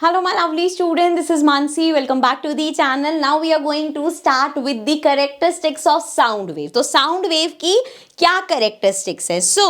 Hello my lovely student, this is Mansi. Welcome back to the channel. Now we are going to start with the characteristics of sound wave. तो sound wave की क्या characteristics है? So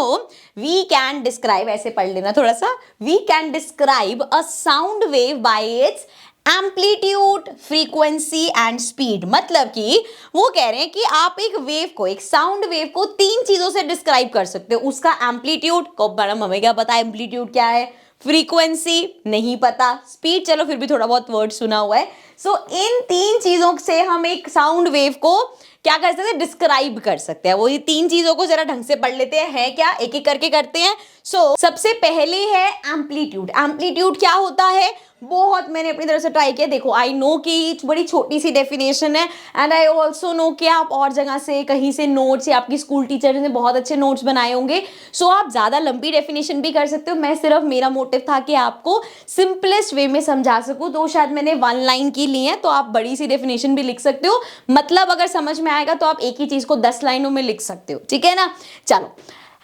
we can describe, ऐसे पढ़ लेना थोड़ा सा, we can describe a sound wave by its amplitude, frequency and speed. मतलब कि वो कह रहे हैं कि आप एक वेव को, एक साउंड वेव को तीन चीजों से डिस्क्राइब कर सकते हो। उसका एम्पलीट्यूड को, मैडम हमें क्या पता एम्पलीट्यूड क्या है, फ्रीक्वेंसी नहीं पता, स्पीड चलो फिर भी थोड़ा बहुत वर्ड सुना हुआ है। सो इन तीन चीजों से हम एक साउंड वेव को क्या कर सकते हैं, डिस्क्राइब कर सकते हैं। वो ये तीन चीजों को जरा ढंग से पढ़ लेते हैं, है क्या, एक एक करके करते हैं। सबसे पहले है एम्पलीट्यूड। एम्पलीट्यूड क्या होता है, बहुत मैंने अपनी तरफ से ट्राई किया। देखो आई नो कि बड़ी छोटी सी डेफिनेशन है एंड आई ऑल्सो नो कि आप और जगह से कहीं से नोट्स या आपकी स्कूल टीचर ने बहुत अच्छे नोट्स बनाए होंगे। आप ज़्यादा लंबी डेफिनेशन भी कर सकते हो। मैं सिर्फ, मेरा मोटिव था कि आपको सिंपलेस्ट वे में समझा सकूं, तो शायद मैंने वन लाइन की ली है। तो आप बड़ी सी डेफिनेशन भी लिख सकते हो, मतलब अगर समझ में आएगा तो आप एक ही चीज़ को 10 लाइनों में लिख सकते हो, ठीक है ना। चलो,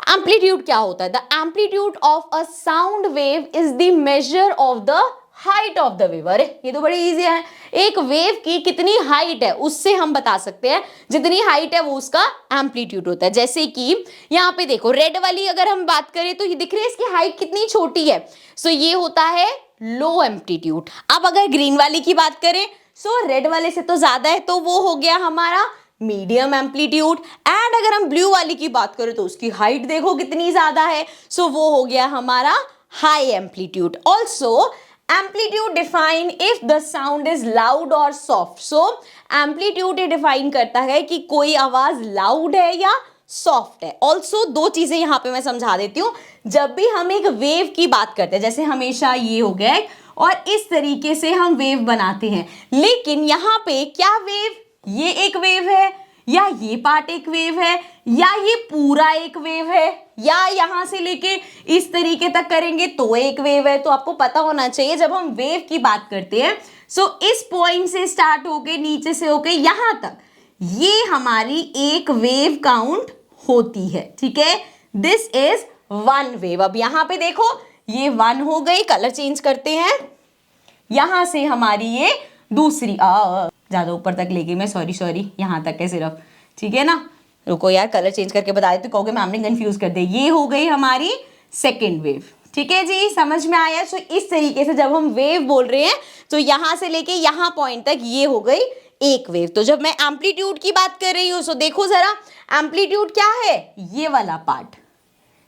एम्पलीट्यूड क्या होता है? The amplitude of a sound wave is the measure of the height of the wave. अरे ये तो बड़ी इजी है, एक वेव की कितनी हाइट है उससे हम बता सकते हैं। जितनी हाइट है वो उसका एम्पलीट्यूड होता है। जैसे कि यहाँ पे देखो, रेड वाली अगर हम बात करें तो ये दिख रही है, इसकी हाइट कितनी छोटी है। ये होता है लो एम्पलीट्यूड। अब अगर ग्रीन वाली की बात करें, रेड वाले से तो ज्यादा है, तो वो हो गया हमारा मीडियम एम्पलीट्यूड। एंड अगर हम ब्लू वाली की बात करें तो उसकी हाइट देखो कितनी ज्यादा है, वो हो गया हमारा high amplitude. Also amplitude define if the sound is loud और सॉफ्ट। एम्पलीट्यूड ये डिफाइन करता है कि कोई आवाज लाउड है या सॉफ्ट है। ऑल्सो दो चीजें यहां पे मैं समझा देती हूं। जब भी हम एक वेव की बात करते हैं, जैसे हमेशा ये हो गया और इस तरीके से हम वेव बनाते हैं, लेकिन यहां पे क्या वेव, ये एक वेव है या ये पार्ट एक वेव है या ये पूरा एक वेव है, या यहां से लेके इस तरीके तक करेंगे तो एक वेव है। तो आपको पता होना चाहिए जब हम वेव की बात करते हैं, इस पॉइंट से स्टार्ट होके नीचे से होके यहां तक, ये हमारी एक वेव काउंट होती है, ठीक है। This is one wave. अब यहां पे देखो, ये वन हो गई, कलर चेंज करते हैं, यहां से हमारी ये दूसरी, ज्यादा ऊपर तक ले गई मैं, सॉरी, यहां तक है सिर्फ, ठीक है ना। रुको यार, कलर चेंज करके बता देते, कहोगे मैम ने कंफ्यूज कर दिया। ये हो गई हमारी सेकेंड वेव, ठीक है जी, समझ में आया। इस तरीके से जब हम वेव बोल रहे हैं तो यहां से लेके यहां पॉइंट तक ये हो गई एक वेव। तो जब मैं एम्पलीट्यूड की बात कर रही हूं, देखो जरा, एम्पलीट्यूड क्या है, ये वाला पार्ट,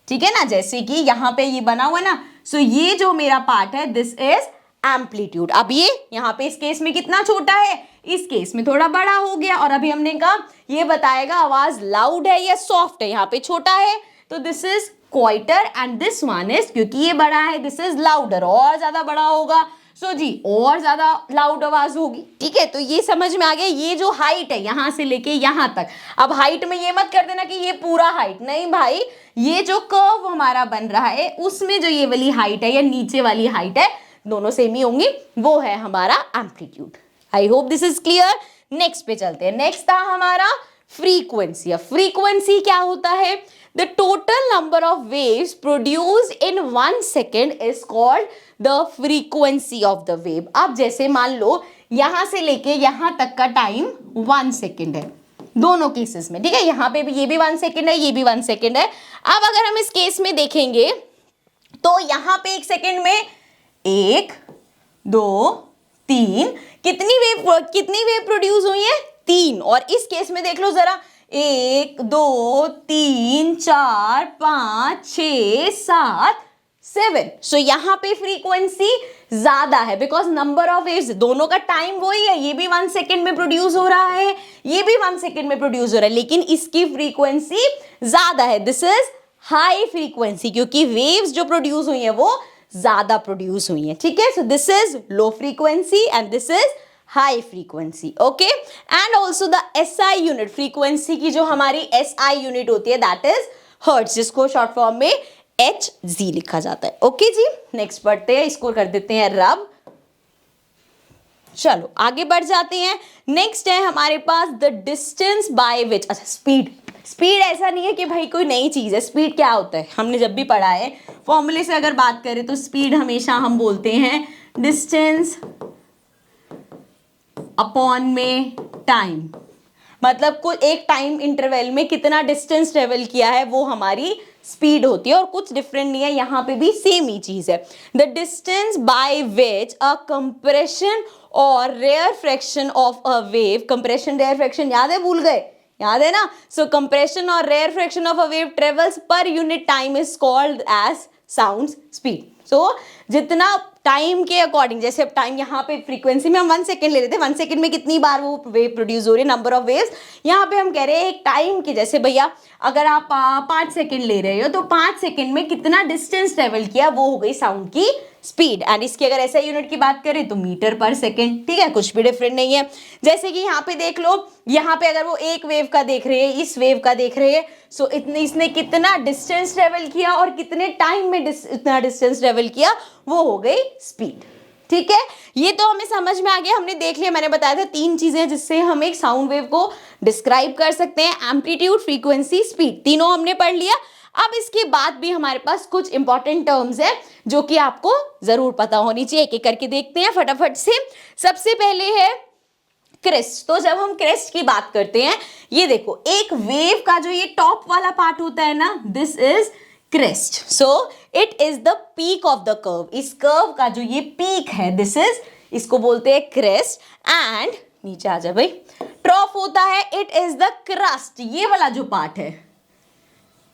ठीक है ना। जैसे कि यहां पे ये बना हुआ ना, ये जो मेरा पार्ट है, दिस इज एम्पलीट्यूड। अब ये यहाँ पे इस केस में कितना छोटा है, इस केस में थोड़ा बड़ा हो गया। और अभी हमने कहा ये बताएगा आवाज लाउड है या सॉफ्ट है, यहाँ पे छोटा है तो this is quieter and this one is, क्योंकि ये बड़ा है, दिस इज लाउडर, और ज्यादा बड़ा होगा जी और ज्यादा लाउड आवाज होगी, ठीक है। तो ये समझ में आ गया, ये जो हाइट है यहां से लेके यहां तक। अब हाइट में ये मत कर देना कि ये पूरा हाइट, नहीं भाई, ये जो कर्व हमारा बन रहा है उसमें जो ये वाली हाइट है या नीचे वाली हाइट है, दोनों सेम ही होंगी, वो है हमारा amplitude. I hope this is clear. Next पे चलते हैं। नेक्स्ट था हमारा फ्रीक्वेंसी। फ्रीक्वेंसी क्या होता है, the total number of waves produced in 1 second is called the frequency of the wave. अब जैसे मान लो यहां से लेके यहां तक का टाइम 1 सेकेंड है दोनों केसेस में, ठीक है। यहां पे भी ये भी 1 सेकेंड है, ये भी 1 सेकेंड है। अब अगर हम इस केस में देखेंगे तो यहां पे 1 सेकेंड में 1 2 3 कितनी वेव प्रोड्यूस हुई है, 3। और इस केस में देख लो जरा, 1 2 3 4 5 6 7 7। यहां पे फ्रीक्वेंसी ज्यादा है, बिकॉज नंबर ऑफ वेव्स, दोनों का टाइम वही है, ये भी 1 सेकेंड में प्रोड्यूस हो रहा है, ये भी 1 सेकेंड में प्रोड्यूस हो रहा है, लेकिन इसकी फ्रीक्वेंसी ज्यादा है। दिस इज हाई फ्रीक्वेंसी, क्योंकि वेव्स जो प्रोड्यूस हुई है वो ज्यादा प्रोड्यूस हुई है, ठीक है। This is low frequency and this is high frequency, okay. And also the SI unit, frequency की जो हमारी एसआई यूनिट होती है, दैट इज हर्ट्ज, जिसको शॉर्ट फॉर्म में HZ लिखा जाता है, ओके जी। नेक्स्ट पढ़ते हैं, इसको कर देते हैं रब। चलो आगे बढ़ जाते हैं। नेक्स्ट है हमारे पास द डिस्टेंस बाय विच, अच्छा स्पीड, स्पीड ऐसा नहीं है कि भाई कोई नई चीज़ है। स्पीड क्या होता है, हमने जब भी पढ़ा है फॉर्मूले से अगर बात करें तो स्पीड हमेशा हम बोलते हैं डिस्टेंस अपॉन में टाइम, मतलब कोई एक टाइम इंटरवल में कितना डिस्टेंस ट्रेवल किया है वो हमारी स्पीड होती है, और कुछ डिफरेंट नहीं है, यहाँ पे भी सेम ही चीज है। The distance by which a compression और rarefaction of a wave, compression rarefaction याद है, भूल गए, याद है ना? सो कंप्रेशन और rarefaction of a wave travels per unit time is called as sound speed. So जितना टाइम के अकॉर्डिंग, जैसे अब टाइम यहाँ पे फ्रीक्वेंसी में हम 1 सेकेंड ले रहे थे, 1 सेकेंड में कितनी बार वो वेव प्रोड्यूस हो रही है, नंबर ऑफ वेव्स, यहाँ पे हम कह रहे हैं एक टाइम के, जैसे भैया अगर आप 5 सेकेंड ले रहे हो तो 5 सेकेंड में कितना डिस्टेंस ट्रेवल किया वो हो गई साउंड की स्पीड। एंड इसकी अगर ऐसा यूनिट की बात करें तो मीटर पर सेकेंड, ठीक है, कुछ भी डिफरेंट नहीं है। जैसे कि यहाँ पे देख लो, यहाँ पे अगर वो एक वेव का देख रहे हैं, इस वेव का देख रहे हैं, सो इतने इसने कितना डिस्टेंस ट्रेवल किया और कितने टाइम में इतना डिस्टेंस ट्रेवल किया वो हो गई स्पीड, ठीक है। ये तो हमें समझ में आ गया, हमने देख लिया, मैंने बताया था 3 चीजें जिससे हम एक साउंड वेव को डिस्क्राइब कर सकते हैं, एम्पलीट्यूड, फ्रीक्वेंसी, स्पीड, तीनों हमने पढ़ लिया। अब इसके बाद भी हमारे पास कुछ इंपॉर्टेंट टर्म्स है जो कि आपको जरूर पता होनी चाहिए, एक एक करके देखते हैं फटाफट से। सबसे पहले है क्रेस्ट। तो जब हम क्रेस्ट की बात करते हैं, ये देखो एक वेव का जो ये टॉप वाला पार्ट होता है ना, this is crest. So it is the peak of the curve, इस कर्व का जो ये पीक है, दिस इज, इसको बोलते हैं क्रेस्ट। एंड नीचे आ जा भाई, ट्रॉफ होता है, इट इज द क्रस्ट, ये वाला जो पार्ट है,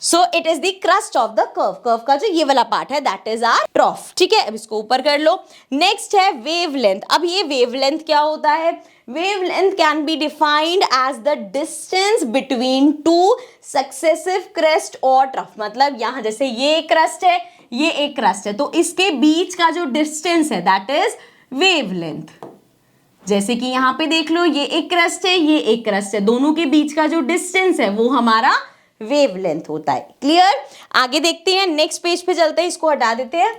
so it is the crust of the curve, curve का जो ये वाला पार्ट है दैट इज आवर ट्रॉफ, ठीक है। अब इसको ऊपर कर लो। नेक्स्ट है वेवलेंथ। अब ये वेवलेंथ क्या होता है? Wavelength can be defined as the distance between 2 successive crest और ट्रफ, मतलब यहां जैसे ये एक क्रस्ट है, ये एक क्रस्ट है, तो इसके बीच का जो डिस्टेंस है दैट इज वेवलेंथ। जैसे कि यहां पे देख लो, ये एक क्रस्ट है, ये एक क्रस्ट है, दोनों के बीच का जो डिस्टेंस है वो हमारा वेवलेंथ होता है। क्लियर? आगे देखते हैं, नेक्स्ट पेज पे चलते हैं, इसको हटा देते हैं।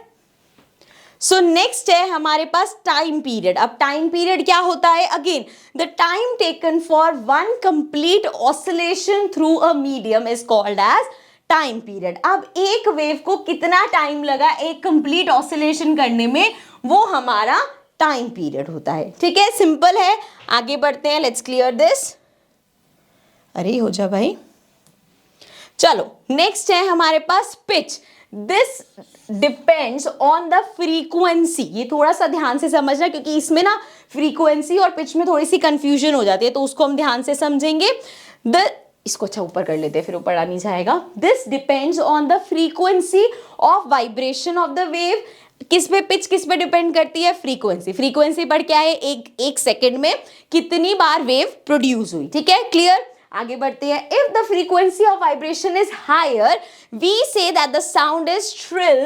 सो नेक्स्ट है हमारे पास टाइम पीरियड। अब टाइम पीरियड क्या होता है? Again the time taken for one complete oscillation through a medium is called as time period. अब एक वेव को कितना टाइम लगा एक कंप्लीट ऑसिलेशन करने में, वो हमारा टाइम पीरियड होता है, ठीक है, सिंपल है। आगे बढ़ते हैं, लेट्स क्लियर दिस। अरे हो जा भाई, चलो नेक्स्ट है हमारे पास pitch. This depends on the frequency, ये थोड़ा सा ध्यान से समझना क्योंकि इसमें ना फ्रीक्वेंसी और पिच में थोड़ी सी कंफ्यूजन हो जाती है, तो उसको हम ध्यान से समझेंगे। इसको अच्छा ऊपर कर लेते हैं, फिर ऊपर आ नहीं जाएगा। This depends on the frequency of vibration of the wave. किस पे पिच किस पे डिपेंड करती है? फ्रीक्वेंसी। फ्रीक्वेंसी पर क्या है? एक सेकेंड में कितनी बार वेव प्रोड्यूस हुई, ठीक है, क्लियर। आगे बढ़ते हैं। If the frequency of vibration is higher, we say that the sound is shrill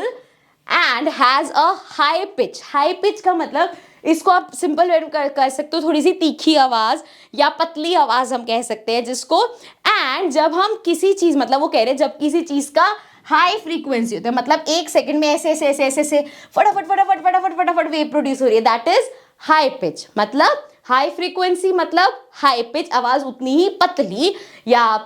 and has a high pitch. High pitch का मतलब, इसको आप सिंपल वे में कर सकते हो, थोड़ी सी तीखी आवाज या पतली आवाज हम कह सकते हैं जिसको। एंड जब हम किसी चीज, मतलब वो कह रहे हैं जब किसी चीज का हाई फ्रीक्वेंसी होता है, मतलब एक सेकंड में ऐसे ऐसे ऐसे ऐसे ऐसे फटाफट फटाफट फटाफट फटाफट वेव प्रोड्यूस हो रही है, दैट इज हाई पिच। मतलब हाई फ्रीक्वेंसी मतलब हाई पिच, आवाज उतनी ही पतली या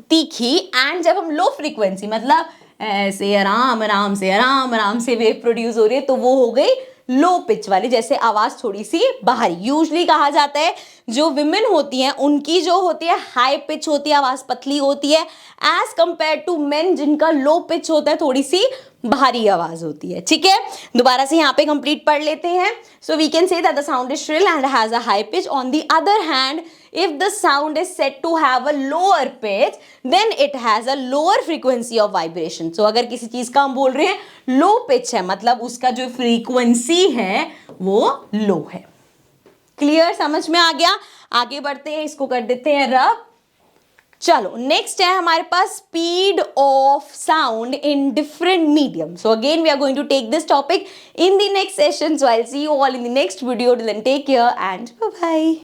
तीखी। एंड जब हम लो फ्रीक्वेंसी, मतलब ऐसे आराम आराम से वेव प्रोड्यूस हो रही है, तो वो हो गई लो पिच वाली, जैसे आवाज थोड़ी सी बाहरी। यूजली कहा जाता है जो विमेन होती हैं उनकी जो होती है हाई पिच होती है, आवाज पतली होती है, एज कंपेयर टू मेन जिनका लो पिच होता है, थोड़ी सी भारी आवाज होती है, ठीक है। दोबारा से यहाँ पे कंप्लीट पढ़ लेते हैं। So we can say that the sound is shrill and has a high pitch. On the other hand, if the sound is said to have a lower pitch, then it has a lower frequency of vibration. So अगर किसी चीज का हम बोल रहे हैं low pitch है, मतलब उसका जो frequency है वो low है। क्लियर? समझ में आ गया? आगे बढ़ते हैं, इसको कर देते हैं रब। चलो नेक्स्ट है हमारे पास speed of sound in different medium. So again we are going to take this topic in the next session. So I'll see you all in the next video. Till then, take care and bye bye.